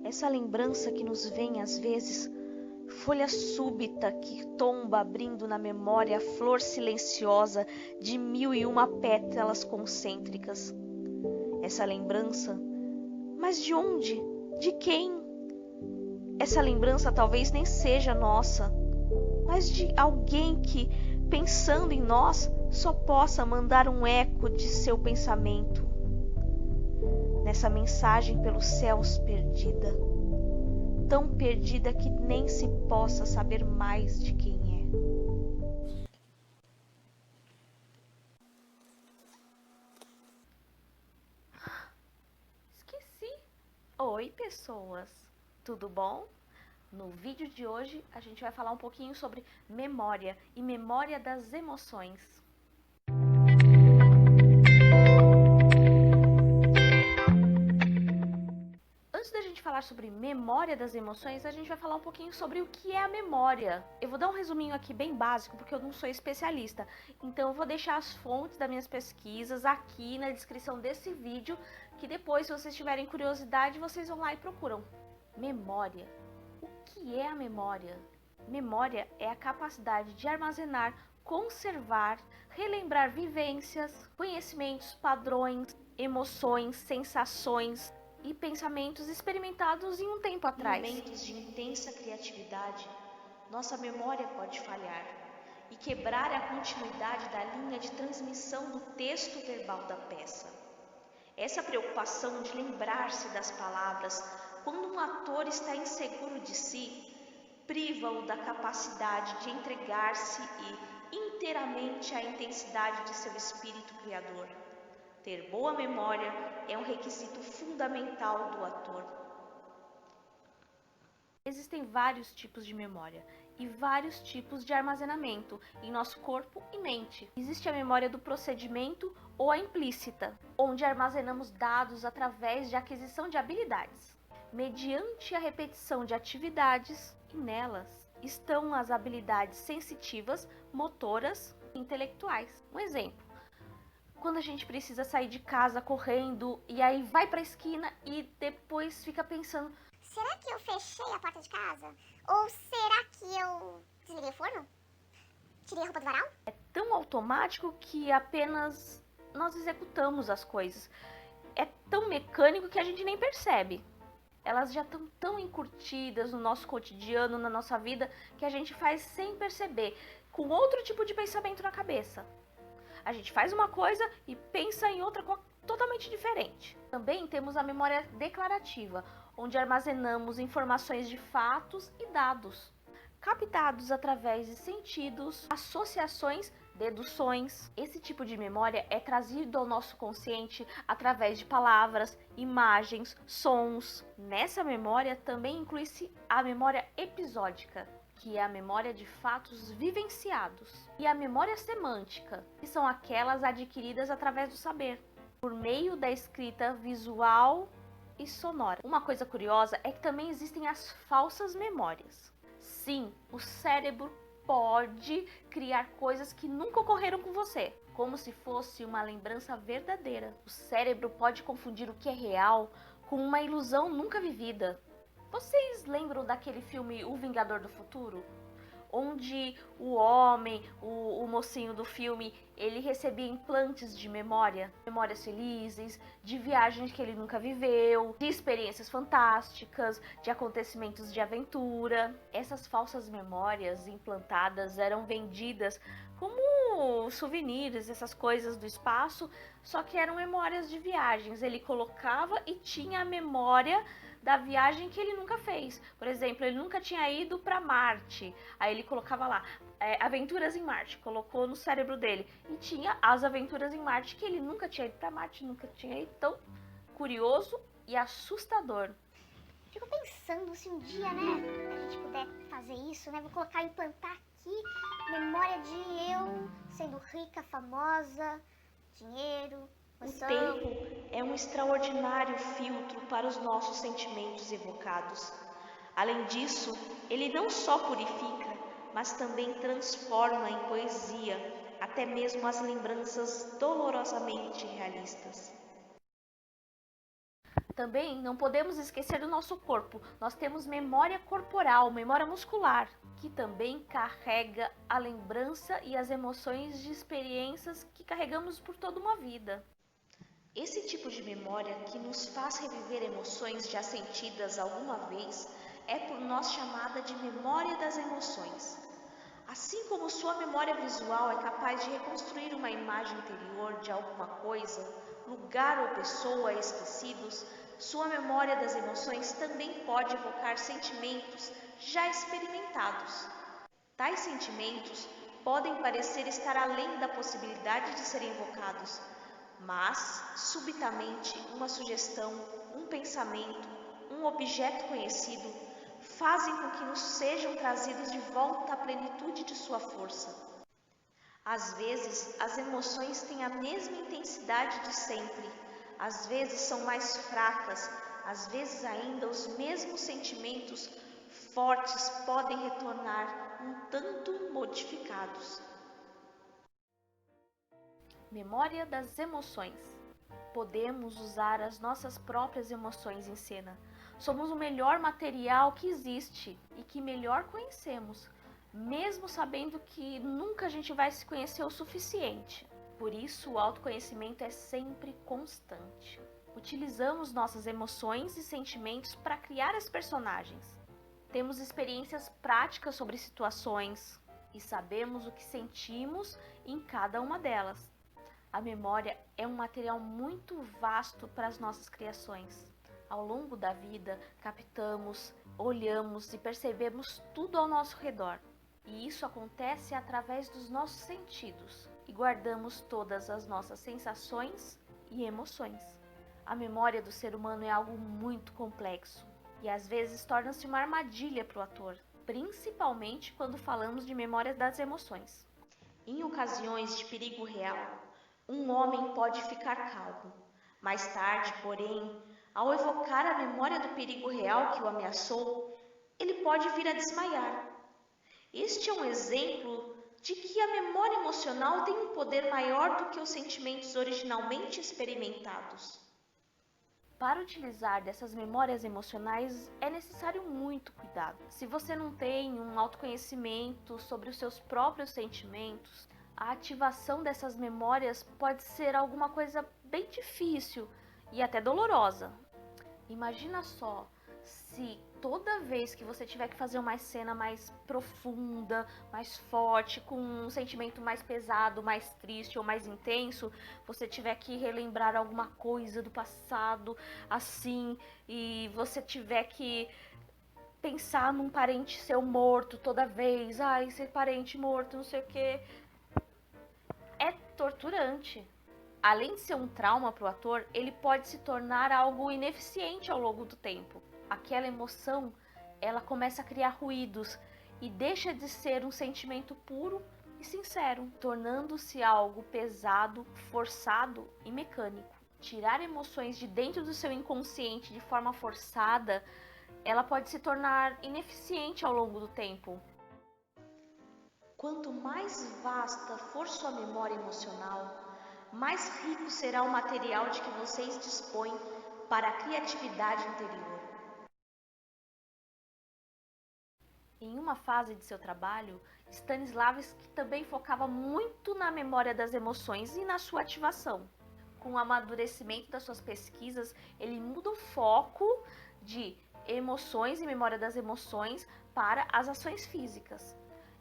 Essa lembrança que nos vem às vezes, folha súbita que tomba abrindo na memória a flor silenciosa de 1001 pétalas concêntricas. Essa lembrança, mas de onde? De quem? Essa lembrança talvez nem seja nossa, mas de alguém que, pensando em nós, só possa mandar um eco de seu pensamento. Nessa mensagem pelos céus perdida, tão perdida que nem se possa saber mais de quem é. Esqueci. Oi, pessoas. Tudo bom? No vídeo de hoje, a gente vai falar um pouquinho sobre memória e memória das emoções. Antes da gente falar sobre memória das emoções, a gente vai falar um pouquinho sobre o que é a memória. Eu vou dar um resuminho aqui bem básico, porque eu não sou especialista. Então eu vou deixar as fontes das minhas pesquisas aqui na descrição desse vídeo, que depois, se vocês tiverem curiosidade, vocês vão lá e procuram. Memória. O que é a memória? Memória é a capacidade de armazenar, conservar, relembrar vivências, conhecimentos, padrões, emoções, sensações e pensamentos experimentados em um tempo atrás. Em momentos de intensa criatividade, nossa memória pode falhar e quebrar a continuidade da linha de transmissão do texto verbal da peça. Essa preocupação de lembrar-se das palavras quando um ator está inseguro de si, priva-o da capacidade de entregar-se e inteiramente à intensidade de seu espírito criador. Ter boa memória é um requisito fundamental do ator. Existem vários tipos de memória e vários tipos de armazenamento em nosso corpo e mente. Existe a memória do procedimento ou a implícita, onde armazenamos dados através de aquisição de habilidades, mediante a repetição de atividades, e nelas estão as habilidades sensitivas, motoras e intelectuais. Um exemplo: quando a gente precisa sair de casa correndo e aí vai para a esquina e depois fica pensando: será que eu fechei a porta de casa? Ou será que eu desliguei o forno? Tirei a roupa do varal? É tão automático que apenas nós executamos as coisas. É tão mecânico que a gente nem percebe. Elas já estão tão encurtidas no nosso cotidiano, na nossa vida, que a gente faz sem perceber, com outro tipo de pensamento na cabeça. A gente faz uma coisa e pensa em outra totalmente diferente. Também temos a memória declarativa, onde armazenamos informações de fatos e dados, captados através de sentidos, associações, deduções. Esse tipo de memória é trazido ao nosso consciente através de palavras, imagens, sons. Nessa memória também inclui-se a memória episódica, que é a memória de fatos vivenciados, e a memória semântica, que são aquelas adquiridas através do saber, por meio da escrita visual e sonora. Uma coisa curiosa é que também existem as falsas memórias. Sim, o cérebro pode criar coisas que nunca ocorreram com você, como se fosse uma lembrança verdadeira. O cérebro pode confundir o que é real com uma ilusão nunca vivida. Vocês lembram daquele filme O Vingador do Futuro? Onde o homem, o mocinho do filme, ele recebia implantes de memória, memórias felizes, de viagens que ele nunca viveu, de experiências fantásticas, de acontecimentos de aventura. Essas falsas memórias implantadas eram vendidas como souvenirs, essas coisas do espaço, só que eram memórias de viagens. Ele colocava e tinha a memória da viagem que ele nunca fez. Por exemplo, ele nunca tinha ido para Marte. Aí ele colocava lá, aventuras em Marte, colocou no cérebro dele. E tinha as aventuras em Marte, que ele nunca tinha ido para Marte, nunca tinha ido. Tão curioso e assustador. Fico pensando se um dia, né, a gente puder fazer isso, né? Vou colocar, implantar aqui, memória de eu sendo rica, famosa, dinheiro, O tempo é um extraordinário filtro para os nossos sentimentos evocados. Além disso, ele não só purifica, mas também transforma em poesia até mesmo as lembranças dolorosamente realistas. Também não podemos esquecer do nosso corpo. Nós temos memória corporal, memória muscular, que também carrega a lembrança e as emoções de experiências que carregamos por toda uma vida. Esse tipo de memória que nos faz reviver emoções já sentidas alguma vez é por nós chamada de memória das emoções. Assim como sua memória visual é capaz de reconstruir uma imagem interior de alguma coisa, lugar ou pessoa esquecidos, sua memória das emoções também pode evocar sentimentos já experimentados. Tais sentimentos podem parecer estar além da possibilidade de serem evocados, mas, subitamente, uma sugestão, um pensamento, um objeto conhecido fazem com que nos sejam trazidos de volta à plenitude de sua força. Às vezes, as emoções têm a mesma intensidade de sempre, às vezes são mais fracas, às vezes ainda os mesmos sentimentos fortes podem retornar um tanto modificados. Memória das emoções. Podemos usar as nossas próprias emoções em cena. Somos o melhor material que existe e que melhor conhecemos, mesmo sabendo que nunca a gente vai se conhecer o suficiente. Por isso, o autoconhecimento é sempre constante. Utilizamos nossas emoções e sentimentos para criar as personagens. Temos experiências práticas sobre situações e sabemos o que sentimos em cada uma delas. A memória é um material muito vasto para as nossas criações. Ao longo da vida, captamos, olhamos e percebemos tudo ao nosso redor. E isso acontece através dos nossos sentidos. E guardamos todas as nossas sensações e emoções. A memória do ser humano é algo muito complexo. E às vezes torna-se uma armadilha para o ator. Principalmente quando falamos de memória das emoções. Em ocasiões de perigo real, um homem pode ficar calmo. Mais tarde, porém, ao evocar a memória do perigo real que o ameaçou, ele pode vir a desmaiar. Este é um exemplo de que a memória emocional tem um poder maior do que os sentimentos originalmente experimentados. Para utilizar dessas memórias emocionais é necessário muito cuidado. Se você não tem um autoconhecimento sobre os seus próprios sentimentos, a ativação dessas memórias pode ser alguma coisa bem difícil e até dolorosa. Imagina só, se toda vez que você tiver que fazer uma cena mais profunda, mais forte, com um sentimento mais pesado, mais triste ou mais intenso, você tiver que relembrar alguma coisa do passado, assim, e você tiver que pensar num parente seu morto toda vez, ai, esse parente morto, não sei o quê. É torturante. Além de ser um trauma para o ator, ele pode se tornar algo ineficiente ao longo do tempo. Aquela emoção, ela começa a criar ruídos e deixa de ser um sentimento puro e sincero, tornando-se algo pesado, forçado e mecânico. Tirar emoções de dentro do seu inconsciente de forma forçada, ela pode se tornar ineficiente ao longo do tempo. Quanto mais vasta for sua memória emocional, mais rico será o material de que vocês dispõem para a criatividade interior. Em uma fase de seu trabalho, Stanislavski também focava muito na memória das emoções e na sua ativação. Com o amadurecimento das suas pesquisas, ele muda o foco de emoções e memória das emoções para as ações físicas,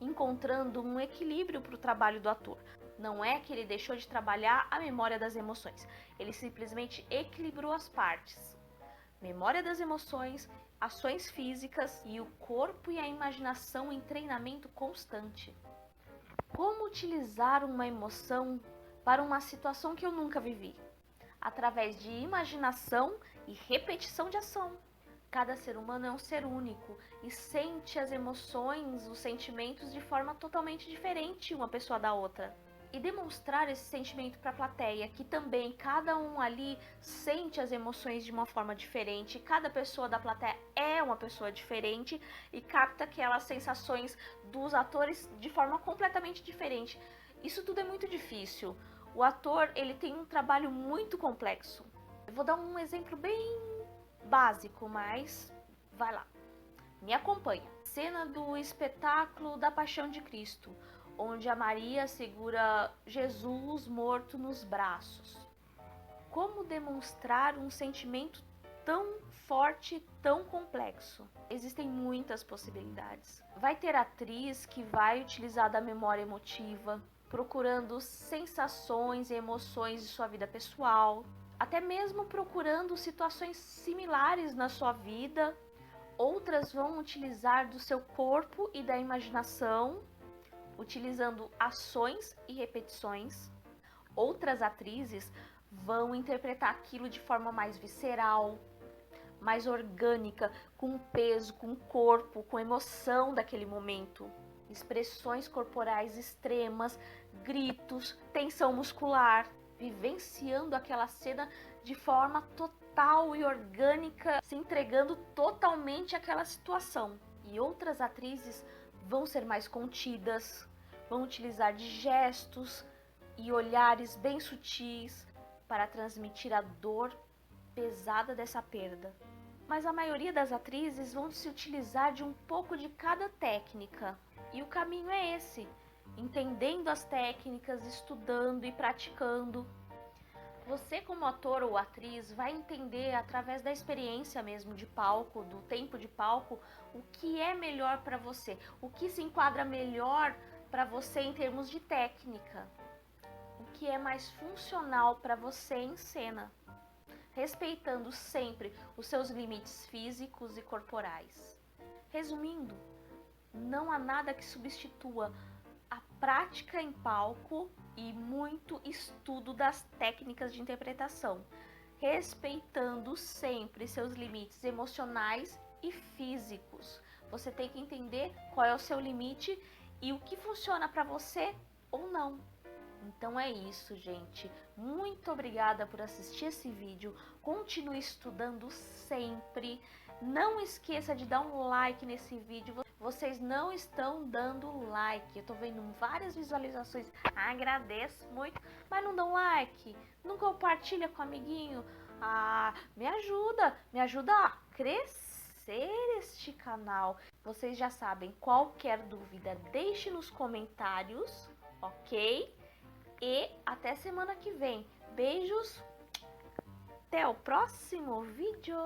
encontrando um equilíbrio para o trabalho do ator. Não é que ele deixou de trabalhar a memória das emoções, ele simplesmente equilibrou as partes. Memória das emoções, ações físicas e o corpo e a imaginação em treinamento constante. Como utilizar uma emoção para uma situação que eu nunca vivi? Através de imaginação e repetição de ação. Cada ser humano é um ser único e sente as emoções, os sentimentos de forma totalmente diferente uma pessoa da outra. E demonstrar esse sentimento para a plateia, que também cada um ali sente as emoções de uma forma diferente, cada pessoa da plateia é uma pessoa diferente e capta aquelas sensações dos atores de forma completamente diferente. Isso tudo é muito difícil. O ator, ele tem um trabalho muito complexo. Eu vou dar um exemplo bem básico, mas vai lá, me acompanha. Cena do espetáculo da Paixão de Cristo, onde a Maria segura Jesus morto nos braços. Como demonstrar um sentimento tão forte, tão complexo? Existem muitas possibilidades. Vai ter atriz que vai utilizar da memória emotiva, procurando sensações e emoções de sua vida pessoal, até mesmo procurando situações similares na sua vida. Outras vão utilizar do seu corpo e da imaginação, utilizando ações e repetições. Outras atrizes vão interpretar aquilo de forma mais visceral, mais orgânica, com peso, com corpo, com emoção daquele momento. Expressões corporais extremas, gritos, tensão muscular, vivenciando aquela cena de forma total e orgânica, se entregando totalmente àquela situação. E outras atrizes vão ser mais contidas, vão utilizar de gestos e olhares bem sutis para transmitir a dor pesada dessa perda. Mas a maioria das atrizes vão se utilizar de um pouco de cada técnica. E o caminho é esse, entendendo as técnicas, estudando e praticando. Você, como ator ou atriz, vai entender através da experiência mesmo de palco, do tempo de palco, o que é melhor para você, o que se enquadra melhor para você em termos de técnica, o que é mais funcional para você em cena, respeitando sempre os seus limites físicos e corporais. Resumindo, não há nada que substitua a prática em palco e muito estudo das técnicas de interpretação, respeitando sempre seus limites emocionais e físicos. Você tem que entender qual é o seu limite e o que funciona para você ou não. Então é isso, gente. Muito obrigada por assistir esse vídeo. Continue estudando sempre. Não esqueça de dar um like nesse vídeo. Vocês não estão dando like. Eu tô vendo várias visualizações. Agradeço muito, mas não dão like. Não compartilha com o amiguinho. Me ajuda a crescer este canal. Vocês já sabem, qualquer dúvida, deixe nos comentários, ok? E até semana que vem. Beijos. Até o próximo vídeo.